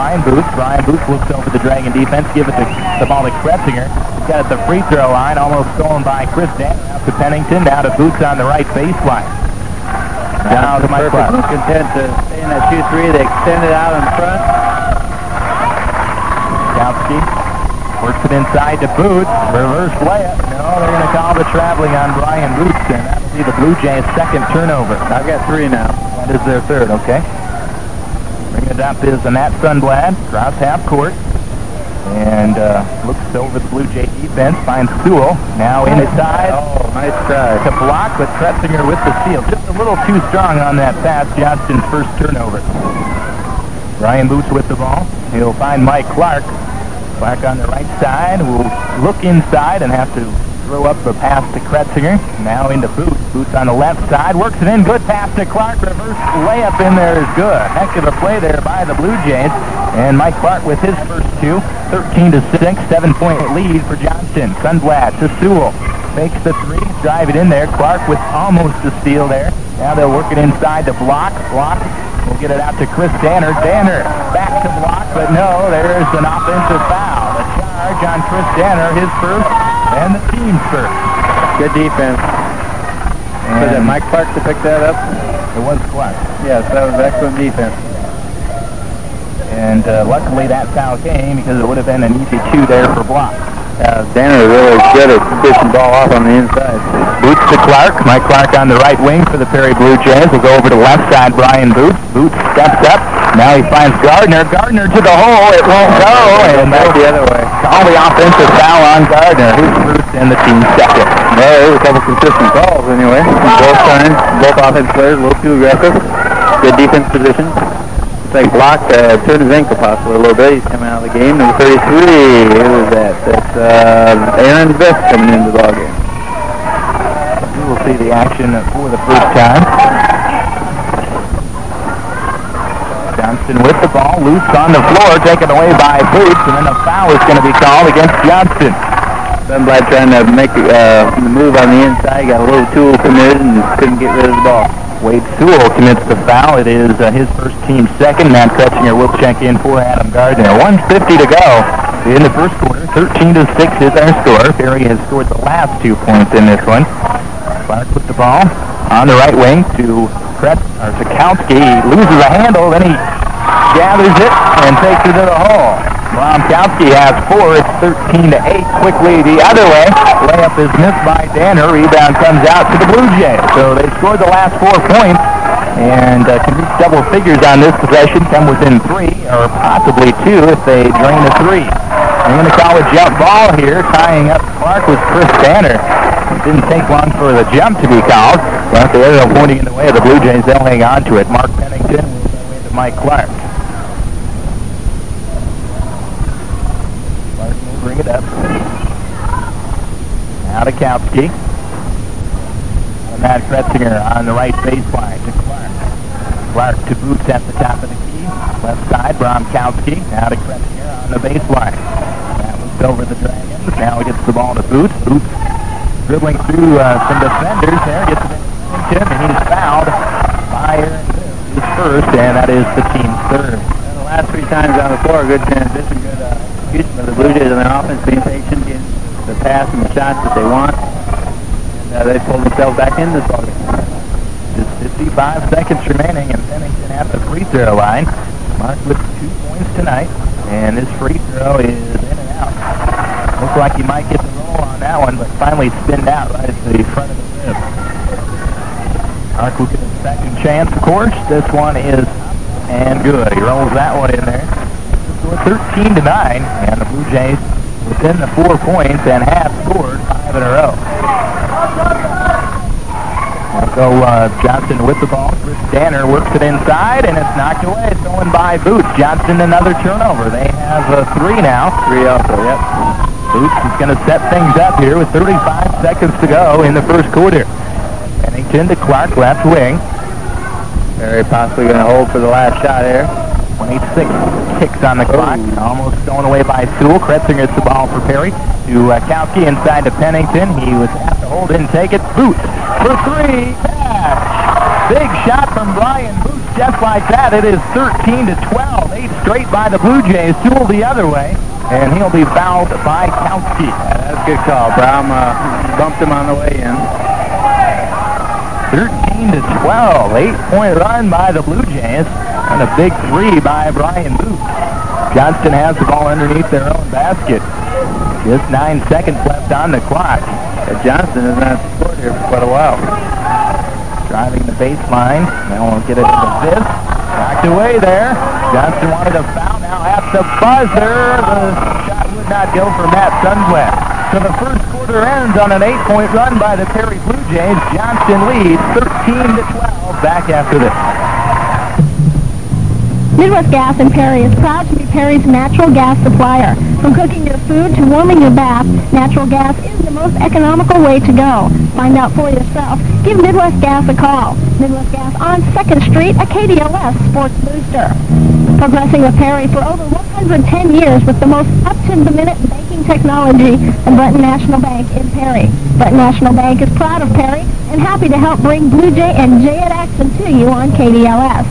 Brian Booth. Brian Booth looks over the Dragon defense, give it the ball to Kretzinger. He's got it at the free throw line, almost stolen by Chris Danner. Out to Pennington, now to Booth on the right baseline. Now to Mike Clark. Content to stay in that 2-3. They extend it out in front. Kowski works it inside to Booth. Reverse layup. No, they're going to call the traveling on Brian Booth, and that'll be the Blue Jays' second turnover. I've got 3 now. That is their third, okay. Bringing it up is Matt Sundblad, across half court, and looks over the Blue Jay defense, finds Sewell, now inside. Oh, nice try. To block, but Kretzinger with the steal. Just a little too strong on that pass, Johnston's first turnover. Brian Booth with the ball. He'll find Mike Clark. Clark on the right side will look inside and have to throw up the pass to Kretzinger. Now into Booth. Booth on the left side. Works it in. Good pass to Clark. Reverse layup in there is good. Heck of a play there by the Blue Jays. And Mike Clark with his first 2. 13-6. 7-point lead for Johnston. Sundblad to Sewell. Fakes the 3. Drive it in there. Clark with almost a steal there. Now they'll work it inside to block. Block. We'll get it out to Chris Danner. Danner back to block, but no, there's an offensive foul. A charge on Chris Danner, his first, and the team's first. Good defense. Was it Mike Clark to pick that up? It was Clark. Yes, that was excellent defense. And luckily that foul came because it would have been an easy 2 there for block. Danner really good at pushing ball off on the inside. Booth to Clark. Mike Clark on the right wing for the Perry Blue Jays. Will go over to left side, Brian Booth. Booth steps up. Now he finds Gardner. Gardner to the hole. It won't go. And back the other way. Call the offensive foul on Gardner. His first and the team's second. Well, there was a couple consistent calls anyway. Both times, both offense players a little too aggressive. Good defense position. It's like blocked, turned his ankle possibly a little bit. He's coming out of the game. Number 33. Who is that? That's Aaron Viss coming into the ballgame. We will see the action for the first time. Johnston with the ball, loose on the floor, taken away by Boots, and then a foul is going to be called against Johnston. Sundblad trying to make the move on the inside, got a little tool committed and couldn't get rid of the ball. Wade Sewell commits the foul. It is his first team second. Matt Kretzinger will check in for Adam Gardner. 1:50 to go in the first quarter. 13-6 is our score. Perry has scored the last 2 points in this one. Clark with the ball on the right wing to Kowski. He loses a handle, then he gathers it and takes it to the hole. Kowski has 4. It's 13-8. Quickly the other way. Layup is missed by Danner. Rebound comes out to the Blue Jays. So they scored the last 4 points and can reach double figures on this possession. Come within 3 or possibly 2 if they drain a 3. They're going to call a jump ball here. Tying up Clark with Chris Danner. It didn't take long for the jump to be called, but the arrow pointing in the way of the Blue Jays, they'll hang on to it. Mark Pennington will go away to Mike Clark. Clark will bring it up. Now to Kowski. Matt Kretzinger on the right baseline to Clark. Clark to Boots at the top of the key. Left side, Kowski. Now to Kretzinger on the baseline. That was over the Dragons. Now he gets the ball to Boots. Boots dribbling through some defenders there, gets it in and he's fouled by his first, and that is the team's third. And the last 3 times on the floor, good transition, good execution of the Blue Jays on their offense, being patient, getting the pass and the shots that they want, and they pulled themselves back in this ballgame. Just 55 seconds remaining, and Pennington at the free throw line. Mark with 2 points tonight, and this free throw is in and out. Looks like he might get the roll on that one, but finally spinned out right at the front of the rim. Mark will get a second chance, of course. This one is up and good. He rolls that one in there. So 13-9, and the Blue Jays within the 4 points and have scored 5 in a row. So Johnston with the ball. Chris Danner works it inside, and it's knocked away. Stolen by Boots. Johnston another turnover. They have 3 now. 3 also, yep. Boots is going to set things up here with 35 seconds to go in the first quarter. Pennington to Clark, left wing. Very possibly going to hold for the last shot here. 26 ticks on the clock. Almost stolen away by Sewell. Kretzinger gets the ball for Perry. To Kowski inside to Pennington. He was asked hold in, take it. Boots for three. Pass. Big shot from Brian Boots just like that, it is 13-12. 8 straight by the Blue Jays. Sewell the other way, and he'll be fouled by Kautsky. That's a good call. Brown bumped him on the way in. 13-12. 8-point run by the Blue Jays, and a big 3 by Brian Booth. Johnston has the ball underneath their own basket. Just 9 seconds left on the clock. Johnston has not scored here for quite a while. Driving the baseline. Now we'll get it into this. Knocked away there. Johnston wanted a foul. Now at the buzzer. The shot would not go for Matt Sundblad. So the first quarter ends on an 8-point run by the Perry Blue Jays. Johnston leads 13-12. Back after this. Midwest Gas in Perry is proud to be Perry's natural gas supplier. From cooking your food to warming your bath, natural gas is the most economical way to go. Find out for yourself. Give Midwest Gas a call. Midwest Gas on 2nd Street, a KDLS sports booster. Progressing with Perry for over 110 years with the most up-to-the-minute banking technology and Brenton National Bank in Perry. Brenton National Bank is proud of Perry and happy to help bring Blue Jay and Jay at Action to you on KDLS.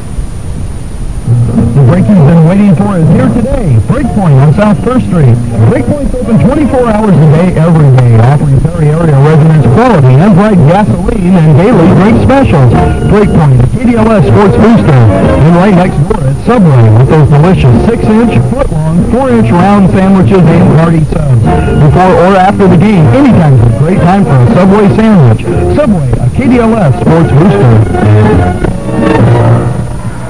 The break you've been waiting for is here today. Breakpoint on South 1st Street. Breakpoint's open 24 hours a day, every day, offering Perry area residents quality and bright gasoline and daily drink specials. Breakpoint, a KDLS sports booster. And right next door at Subway with those delicious 6-inch, foot-long, 4-inch round sandwiches and hearty subs. Before or after the game, anytime's a great time for a Subway sandwich. Subway, a KDLS sports booster.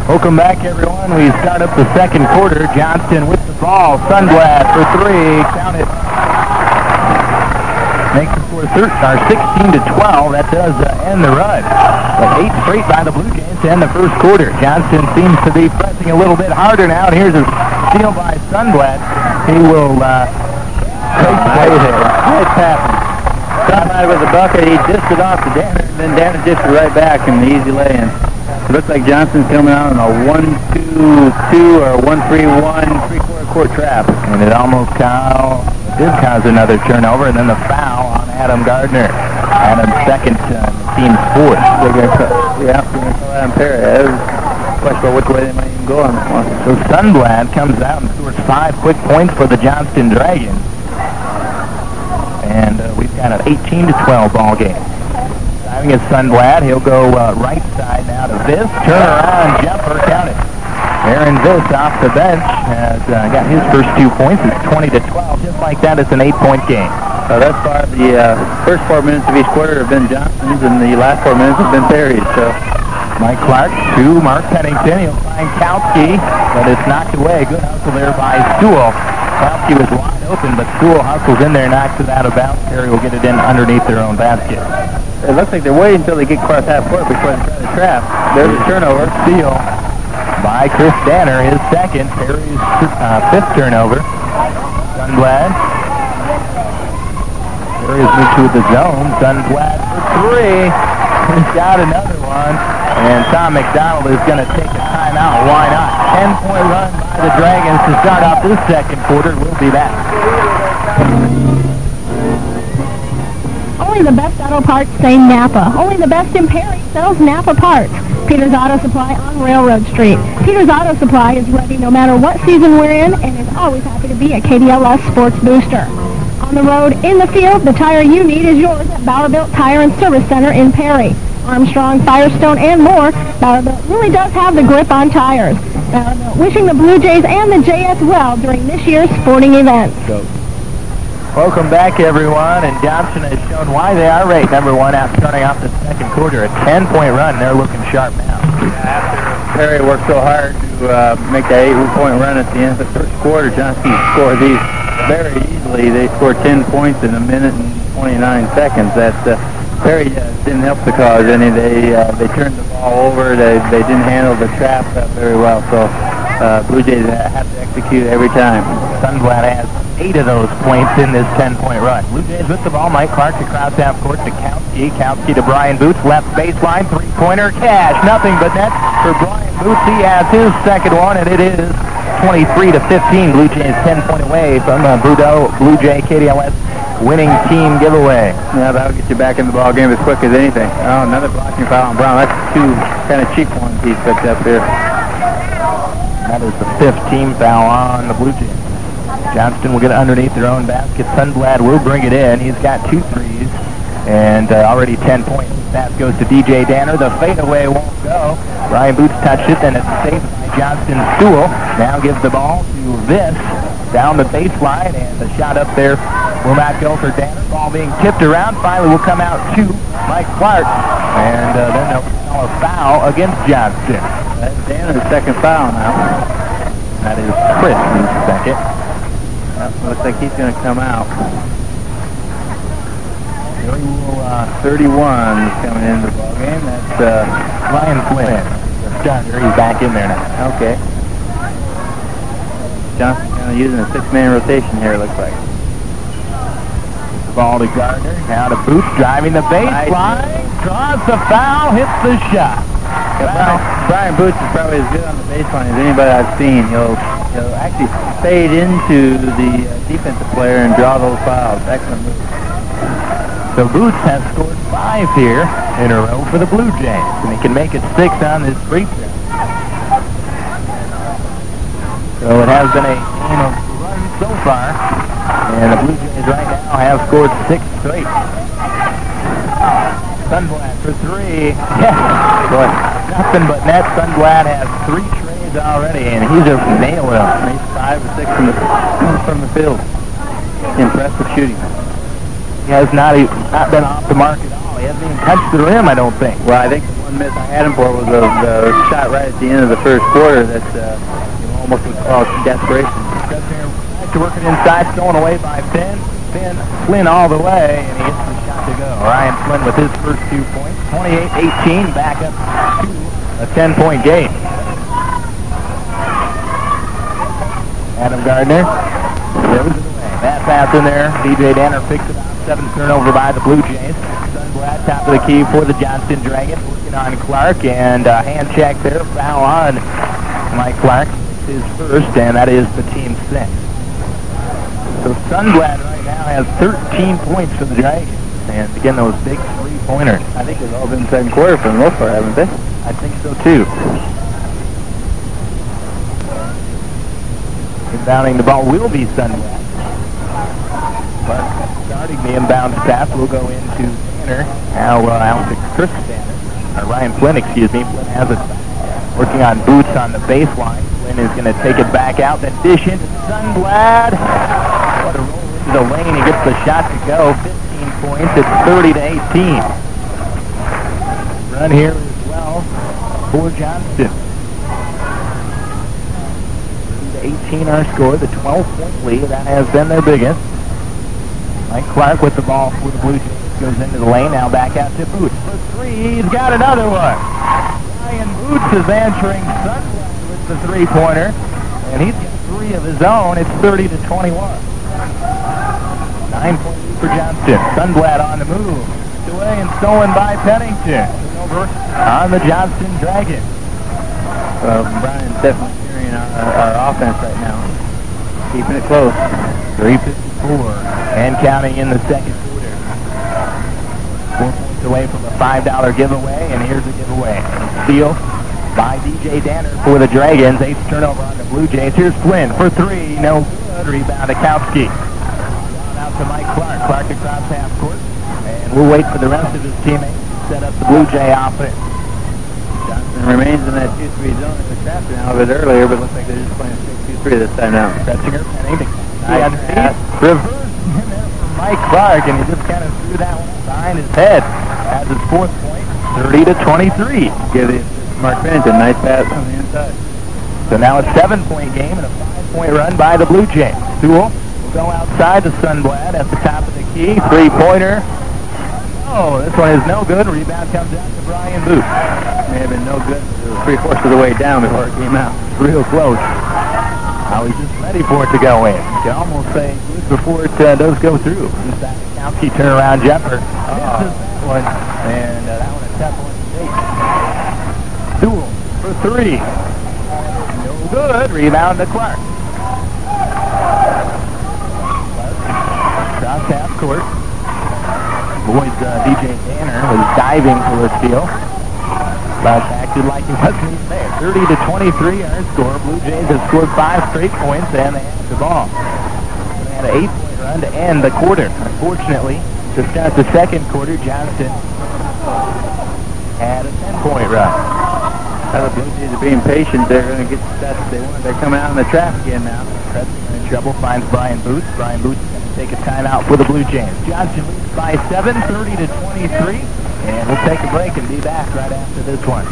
Welcome back, everyone. We start up the second quarter. Johnston with the ball. Sundblad for 3. Count it. Makes the score 16-12. That does end the run. But 8 straight by the Blue Jays to end the first quarter. Johnston seems to be pressing a little bit harder now. And here's a steal by Sundblad. He will take play there. Nice passing. Sundblad with the bucket. He dished it off to Danner, and then Danner dished it right back in the easy lay-in. It looks like Johnston's coming out on a 1-2-2 or 1-3-1 3/4 trap. And it almost did cause another turnover, and then the foul on Adam Gardner. Adam's second, team's fourth. They're going to call Adam Perry. Question about which way they might even go on that one. So Sundblad comes out and scores 5 quick points for the Johnston Dragons. And we've got an 18-12 ball game. Driving is Sundblad. He'll go right side now to Viss. Turnaround jumper, count it. Aaron Viss off the bench has got his first 2 points. It's 20-12. Just like that, it's an 8-point game. So thus far, the first 4 minutes of each quarter have been Johnston's, and the last 4 minutes have been Perry's. So Mike Clark to Mark Pennington. He'll find Kautsky, but it's knocked away. Good hustle there by Sewell. Kautsky was wide open, but Sewell hustles in there, knocks it out of bounds. Perry will get it in underneath their own basket. it looks like they're waiting until they get across half court before they try to trap. There's a turnover. Steal by Chris Danner, his second. Perry's 5th turnover. Sundblad. Perry has moved to the zone. Sundblad for 3. He's got another one. And Tom McDonald is going to take a timeout. Why not? 10-point run by the Dragons to start off this second quarter. We'll be back. Only the best auto parts say Napa. Only the best in Perry sells Napa parts. Peter's Auto Supply on Railroad Street. Peter's Auto Supply is ready no matter what season we're in and is always happy to be a KDLS Sports Booster. On the road, in the field, the tire you need is yours at Bowerbilt Tire and Service Center in Perry. Armstrong, Firestone, and more, Bowerbilt really does have the grip on tires. Bowerbilt wishing the Blue Jays and the Jayets well during this year's sporting events. Welcome back, everyone, and Johnston has shown why they are ranked number 1 out starting off the second quarter. A 10-point run. They're looking sharp now. After Perry worked so hard to make that 8-point run at the end of the first quarter, Johnston scored these very easily. They scored 10 points in 1 minute and 29 seconds. That Perry didn't help the cause any. They turned the ball over. They didn't handle the trap very well. So Blue Jays have to execute every time. Sundblad has 8 of those points in this 10-point run. Blue Jays with the ball. Mike Clark across half court to Kautsky. Kautsky to Brian Boots. Left baseline. 3-pointer. Cash. Nothing but net for Brian Boots. He has his second one, and it is 23-15. Blue Jays 10-point away from Blue Jay KDLS winning team giveaway. Yeah, that'll get you back in the ball game as quick as anything. Oh, another blocking foul on Brown. That's two kind of cheap ones he's picked up here. That is the 5th team foul on the Blue Jays. Johnston will get it underneath their own basket. Sundblad will bring it in. He's got 2 threes and already 10 points. Pass goes to DJ Danner. The fadeaway won't go. Ryan Boots touched it, and it's saved by Johnston Stool. Now gives the ball to Viss down the baseline, and the shot up there will not go for Danner. Ball being tipped around. Finally will come out to Mike Clark, and then they'll call a foul against Johnston. That's Danner's second foul now. That is Chris' second. Looks like he's going to come out. 31 is coming into the ball game. That's Ryan Flynn, the starter. He's back in there now. Okay. Johnston's kind of using a 6-man rotation here, it looks like. Ball to Gardner. Now to Boots, driving the baseline. Draws the foul, hits the shot. Brian Boots is probably as good on the baseline as anybody I've seen. He'll actually fade into the defensive player and draw those fouls. Excellent move. So Boots has scored 5 here in a row for the Blue Jays, and he can make it 6 on this free throw. So it has been a game of runs so far, and the Blue Jays right now have scored 6 straight. Sundblad for 3. Boy, nothing but net. Sundblad has 3 trays already, and he's just nailed them. He's 5 or 6 from the field. Impressive shooting. He has not been off the mark at all. He hasn't even touched the rim, I don't think. Well, I think the one miss I had him for was the shot right at the end of the first quarter that almost would call desperation. Back to working inside, stolen away by Flynn. Flynn all the way, and he gets the shot to go. Ryan Flynn with his first 2 points. 28-18, back up to a 10-point game. Adam Gardner throws it away. That pass in there. DJ Danner picks it up. 7th turnover by the Blue Jays. Sundblad, top of the key for the Johnston Dragons, working on Clark, and hand check there, foul on Mike Clark. His first, and that is the team 6. So Sundblad right now has 13 points for the Dragons, and again, those big 3-pointers. I think they've all been second quarter for the most part, haven't they? I think so too. Inbounding the ball will be Sundblad. Clark starting the inbound pass will go into Danner. Now out to Chris Danner. Ryan Flynn, excuse me. Flynn has it working on Boots on the baseline. Flynn is going to take it back out, then dish into Sundblad. What a roll into the lane. He gets the shot to go. 15 points. It's 30-18. Run here as well for Johnston. 18 our score, the 12-point lead. That has been their biggest. Mike Clark with the ball for the Blue Jays goes into the lane. Now back out to Boots for 3. He's got another one. Ryan Boots is answering Sundblad with the 3-pointer, and he's got 3 of his own. It's 30-21. 9-point lead for Johnston. Sundblad on the move. It's away and stolen by Pennington. Over on the Johnston Dragons. Brian's definitely carrying our offense right now. Keeping it close. 3:54 and counting in the second quarter. 4 points away from a $5 giveaway, and here's the giveaway. Steal by DJ Danner for the Dragons. 8th turnover on the Blue Jays. Here's Flynn for 3. No good. Rebound to Kowski. Out to Mike Clark. Clark across half court. And we'll wait for the rest of his teammates to set up the Blue Jay offense. Johnston remains in that 2-3 zone. It was crafted out a bit earlier, but looks like they're just playing 6-2-3 this time now. Kretzinger, Pennington. Reverse in there from Mike Clark, and he just kind of threw that one behind his head. Has his 4th point, 30-23. Give the Mark Pennington nice pass on the inside. So now a 7-point game and a 5-point run by the Blue Jays. Sewell will go outside to Sundblad at the top of the key. 3-pointer. Oh, this one is no good. Rebound comes out to Brian Booth. May have been no good. It was 3/4 of the way down before it came out. Real close. Now he's just ready for it to go in. You can almost say good before it does go through. Just that Kowski turnaround jumper. Misses that one. And that one a tough one to take. Sewell for 3. No good. Rebound to Clark. Cross half court. Boys, DJ Danner was diving for the steal. But acted like he wasn't even there. 30 to 23 our score. Blue Jays have scored 5 straight points and they have the ball. They had an 8-point run to end the quarter. Unfortunately, to start the second quarter, Johnston had a 10-point run. The Blue Jays are being patient. They're going to get the stats they want. They're coming out in the trap again now. Kretzinger in trouble, finds Brian Boots. Brian Boots is going to take a timeout for the Blue Jays. Johnston leads by 7, 30 to 23. And we'll take a break and be back right after this one.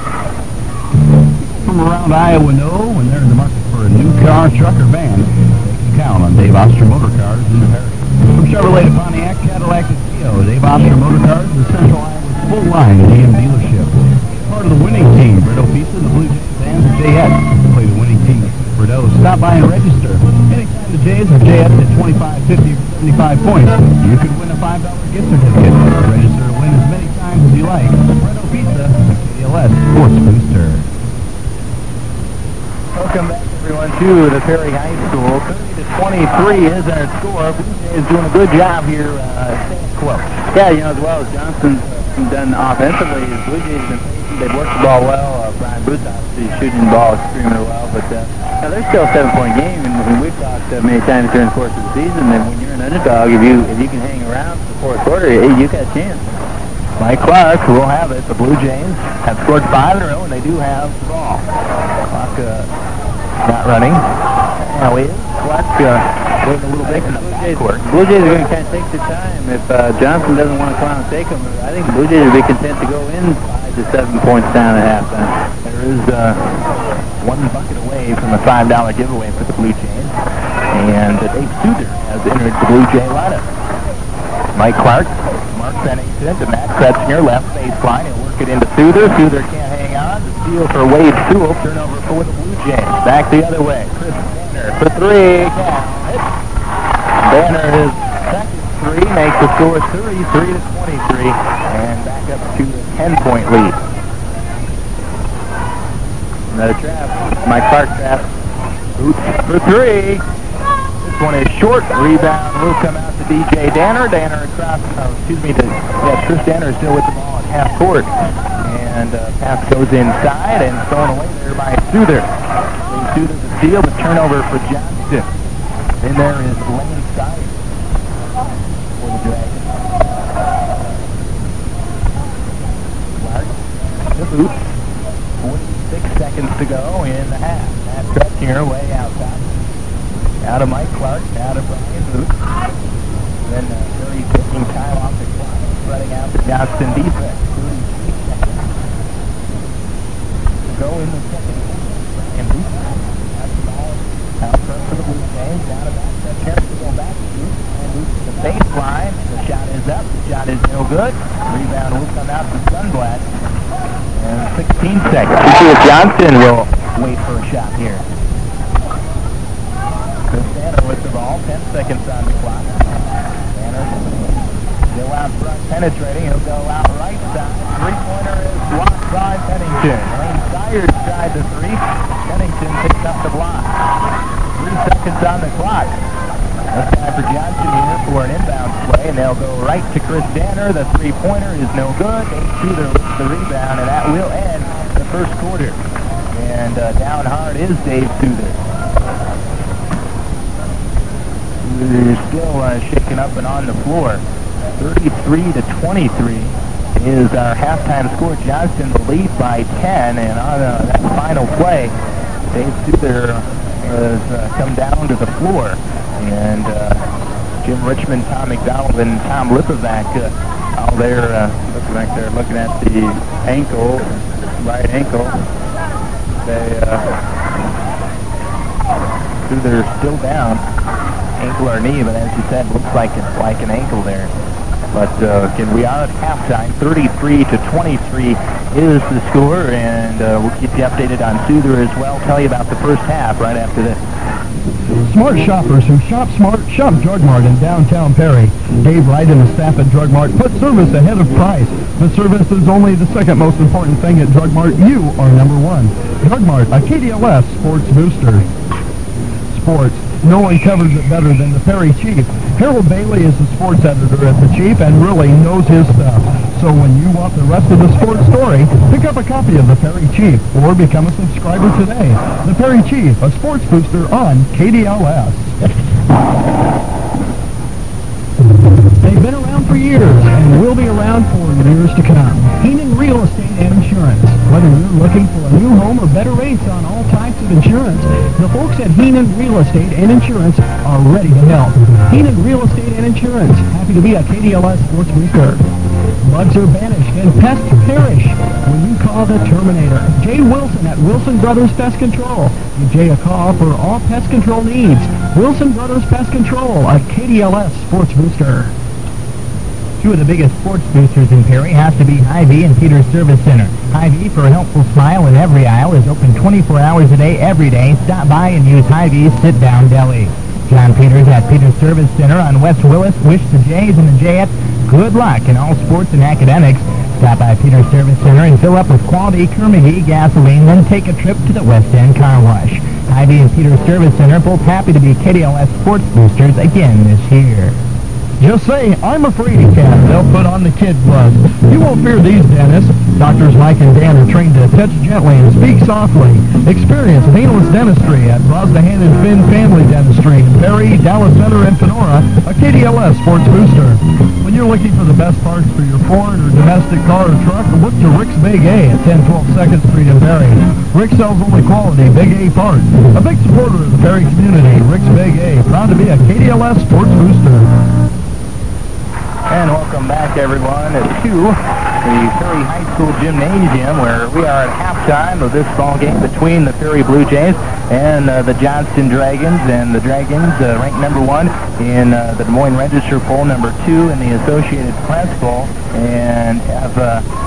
From around Iowa know when they're in the market for a new car, truck, or van, they can count on Dave Oster Motor Cars in Perry. From Chevrolet to Pontiac, Cadillac to Theo, Dave Oster Motor Cars is Central Iowa's full-line GM dealership. Part of the winning team, Brito Pisa, the Blue Jays, and the Jayettes play the winning team. Brito, stop by and register. Anytime the Jays or Jayettes at 25, 50, or 75 points, you could win a $5 gift certificate. Register to win as many times as you like. Brito Pizza, KDLS Sports Booster. Welcome back, everyone, to the Perry High School. 30 to 23 is our score. Blue Jays doing a good job here staying close. Yeah, you know, as well as Johnston's done offensively, the Blue Jays have been patient. They've worked the ball well. Brian Booth obviously shooting the ball extremely well, but now there's still a 7-point game, and we've talked many times during the course of the season that when you're an underdog, if you can hang around for the fourth quarter, you got a chance. Mike Clark will have it. The Blue Jays have scored 5 in a row, and they do have the ball. Clark not running. Now he is. Clark waiting a little bit in the backcourt. Blue Jays are going to kind of take their time. If Johnston doesn't want to come out and take them, I think the Blue Jays would be content to go in 5 to 7 points down at halftime. There is 1 bucket away from a $5 giveaway for the Blue Jays. And Dave Souther has entered the Blue Jay lineup. Mike Clark, Mark Bennington to Matt Kretzinger, left baseline. He'll work it into Souther. Souther can't hang on. The steal for Wade Sewell. Turnover for the Blue Jays. Back the other way. Chris Banner for 3. Banner his second 3 makes the score 33 to 23 and back up to a 10-point lead. Another trap. Mike Clark trap. Boots for 3. This one is short. Rebound will come out to DJ Danner. Danner across, Chris Danner is still with the ball at half court. And pass goes inside and thrown away there by Souther. Souther the steal, the turnover for Johnston. Then there is Lane Steyer for the Dragons. Clark, the boot. 46 seconds to go in the half. Matt Kretzinger way outside. Out of Mike Clark, out of Brian Booth. Then Curry taking time off the clock, spreading out the Johnston defense. 33 seconds to go in the second quarter. Brian Booth has the ball out front for the Blue Jays. Down about Kretzinger to go back to Booth. And Booth to the baseline. The shot is up. The shot is no good. Rebound will come out to Sunblatt. And 16 seconds. You see if Johnston will wait for a shot here. Chris Danner with the ball. 10 seconds on the clock. Danner still out front penetrating. He'll go out right side. 3-pointer is blocked by Pennington. Lane Steyer tried the 3. Pennington picks up the block. 3 seconds on the clock. That's time for Johnston here for an inbound play, and they'll go right to Chris Danner. The 3-pointer is no good. Dave Souther with the rebound, and that will end the first quarter. And down hard is Dave Souther. They're still shaking up and on the floor. 33 to 23 is our halftime score. Johnston will lead by 10, and on that final play, Dave Souther has come down to the floor. And Jim Richmond, Tom McDonald, and Tom Lipovac, all there looking at the ankle, right ankle. Souther's still down, ankle or knee, but as you said, looks like an ankle there. But again, we are at halftime. 33 to 23 is the score, and we'll keep you updated on Souther as well. Tell you about the first half right after this. Smart shoppers who shop smart, shop Drug Mart in downtown Perry. Dave Wright and the staff at Drug Mart put service ahead of price. But service is only the second most important thing at Drug Mart. You are number 1. Drug Mart, a KDLS Sports Booster. sports. No one covers it better than the Perry Chief. Harold Bailey is the sports editor at the Chief and really knows his stuff. So when you want the rest of the sports story, pick up a copy of the Perry Chief or become a subscriber today. The Perry Chief, a sports booster on KDLS. They've been around for years and will be around for years to come. Heenan Real Estate and Insurance. Whether you're looking for a new home or better rates on all types of insurance, the folks at Heenan Real Estate and Insurance are ready to help. Heenan Real Estate and Insurance, happy to be a KDLS sports booster. Bugs are banished and pests perish when you call the Terminator. Jay Wilson at Wilson Brothers Pest Control. Give Jay a call for all pest control needs. Wilson Brothers Pest Control, a KDLS sports booster. Two of the biggest sports boosters in Perry have to be Hy-Vee and Peters Service Center. Hy-Vee, for a helpful smile in every aisle, is open 24 hours a day, every day. Stop by and use Hy-Vee's sit-down deli. John Peters at Peters Service Center on West Willis wish the Jays and the Jayettes good luck in all sports and academics. Stop by Peters Service Center and fill up with quality Kerr-McGee gasoline, then take a trip to the West End Car Wash. Hy-Vee and Peters Service Center both happy to be KDLS sports boosters again this year. Just say, I'm a fraidy cat. They'll put on the kid gloves. You won't fear these dentists. Doctors Mike and Dan are trained to touch gently and speak softly. Experience painless dentistry at Brosna Hand and Finn Family Dentistry in Perry, Dallas Center, and Sonora, a KDLS sports booster. When you're looking for the best parts for your foreign or domestic car or truck, look to Rick's Big A at 1012 2nd Street in Perry. Rick sells only quality Big A parts. A big supporter of the Perry community, Rick's Big A, proud to be a KDLS sports booster. And welcome back, everyone, to the Perry High School Gymnasium, where we are at halftime of this ball game between the Perry Blue Jays and the Johnston Dragons. And the Dragons ranked number 1 in the Des Moines Register poll, number 2 in the Associated Press poll, and have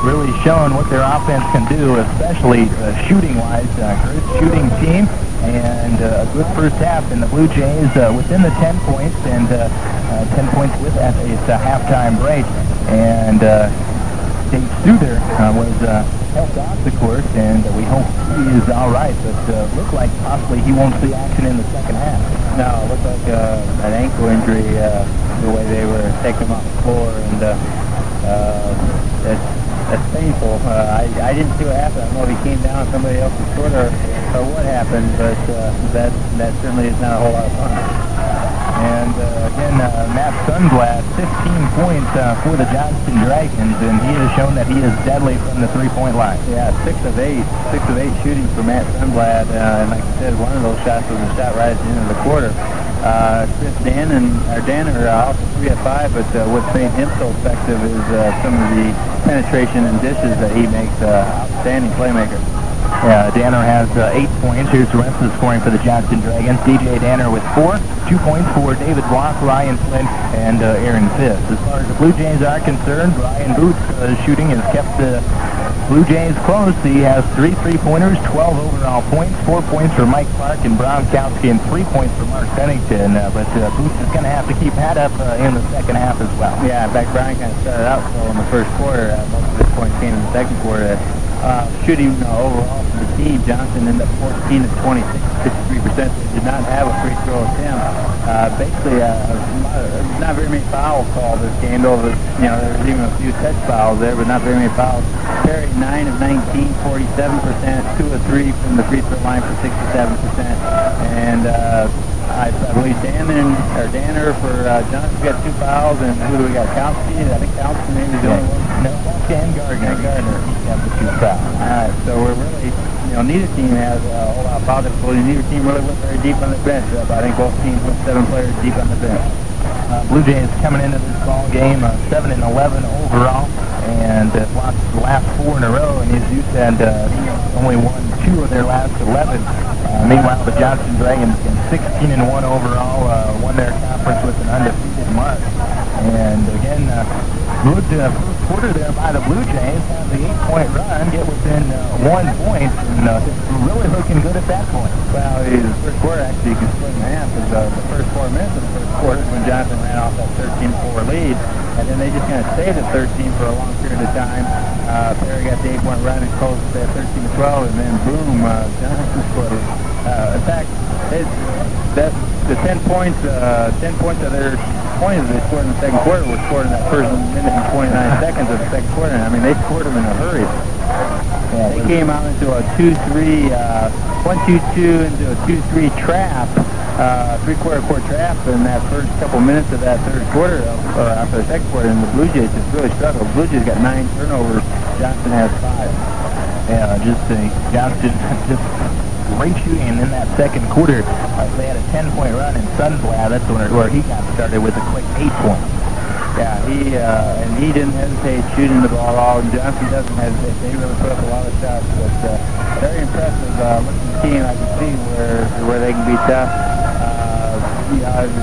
really shown what their offense can do, especially shooting-wise. Great shooting team. And a good first half, and the Blue Jays within the 10 points, and 10 points with at its halftime break. And Dave Souther was helped off the court, and we hope he is all right, but looked like possibly he won't see action in the second half. No, it looked like an ankle injury, the way they were taking him off the floor, and that's painful. I didn't see what happened. I don't know if he came down on somebody else's foot or what happened, but that certainly is not a whole lot of fun. And again, Matt Sundblad, 15 points for the Johnston Dragons, and he has shown that he is deadly from the three-point line. Yeah, 6 of 8 shooting for Matt Sundblad, and like I said, one of those shots was a shot right at the end of the quarter. Chris Danner also 3 of 5, but what's made him so effective is some of the penetration and dishes that he makes. Outstanding playmaker. Yeah, Danner has 8 points. Here's the rest of the scoring for the Johnston Dragons. DJ Danner with 4, 2 points for David Block, Ryan Flynn, and Aaron Fisk. As far as the Blue Jays are concerned, Brian Boots' shooting has kept the Blue Jays close. He has 3 3-pointers, 12 overall points, 4 points for Mike Clark and Brown Kowski, and 3 points for Mark Bennington. But Boots is going to have to keep that up in the second half as well. Yeah, in fact, Brian kind of started out slow in the first quarter. Most of his points came in the second quarter. Shooting overall for the team, Johnson ended up 14 of 26, 63%. They did not have a free throw attempt. Basically, not very many fouls called this game, though there was even a few touch fouls there, but not very many fouls. Perry 9 of 19, 47%, 2 of 3 from the free throw line for 67%. And I believe Danner for Johnson got 2 fouls, and who do we got? Kowski? I think Kowski maybe is the only one. No, Kowski and Gardner. Each have the 2 fouls. All right, so we're really, neither team has a whole lot of foul difficulty. Neither team really went very deep on the bench. I think both teams went 7 players deep on the bench. Blue Jays coming into this ball game 7 and 11 overall, and lost the last 4 in a row. And as you said, only won 2 of their last 11. Meanwhile, the Johnston Dragons 16 and 1 overall, won their conference with an undefeated mark. And again, good first quarter there by the Blue Jays. Have the 8-point run, get within 1 point, and really looking good at that point. Well, the first quarter actually you can split in half. Because the first 4 minutes of the first quarter when Johnson ran off that 13-4 lead, and then they just kind of stayed at 13 for a long period of time. Perry got the 8-point run and closed at 13-12, and then boom, Johnson scored. In fact, the 10 points of their points they scored in the second quarter were scored in that first minute and 29 seconds of the second quarter. I mean, they scored them in a hurry. Yeah, they came out into a 2-3, 1-2-2 into a 2-3 trap, three-quarter court trap in that first couple minutes of that third quarter, or after the second quarter, and the Blue Jays just really struggled. Blue Jays got 9 turnovers. Johnston has 5. Yeah, Johnston just great shooting in that second quarter. They had a 10-point run in Sunflower. That's where he got started with a quick 8 points. Yeah, he didn't hesitate shooting the ball at all, and Johnston doesn't hesitate. They really put up a lot of shots, but very impressive looking team. I can see where they can be tough.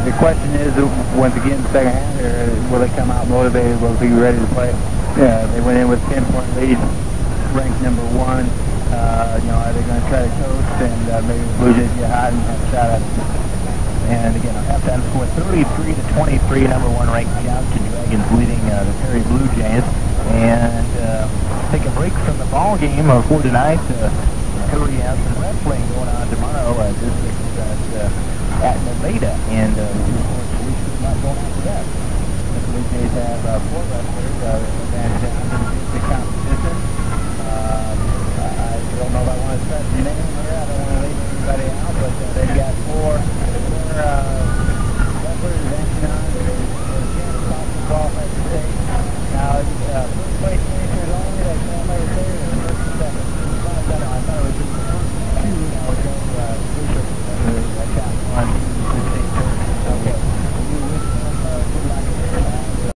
The question is, once again, the second half here, will they come out motivated? Will they be ready to play? Yeah, they went in with 10-point lead, ranked number 1. Are they going to try to coast and maybe the Blue Jays get hot and have a shot at it? And again, a halftime score 33-23, number 1 ranked Johnston Dragons leading the Perry Blue Jays. And take a break from the ball game for tonight. Perry has some wrestling going on tomorrow. This is at Nevada, and of course, we should not go after that. The Blue Jays have 4 wrestlers advanced down into the competition. I don't know if I want to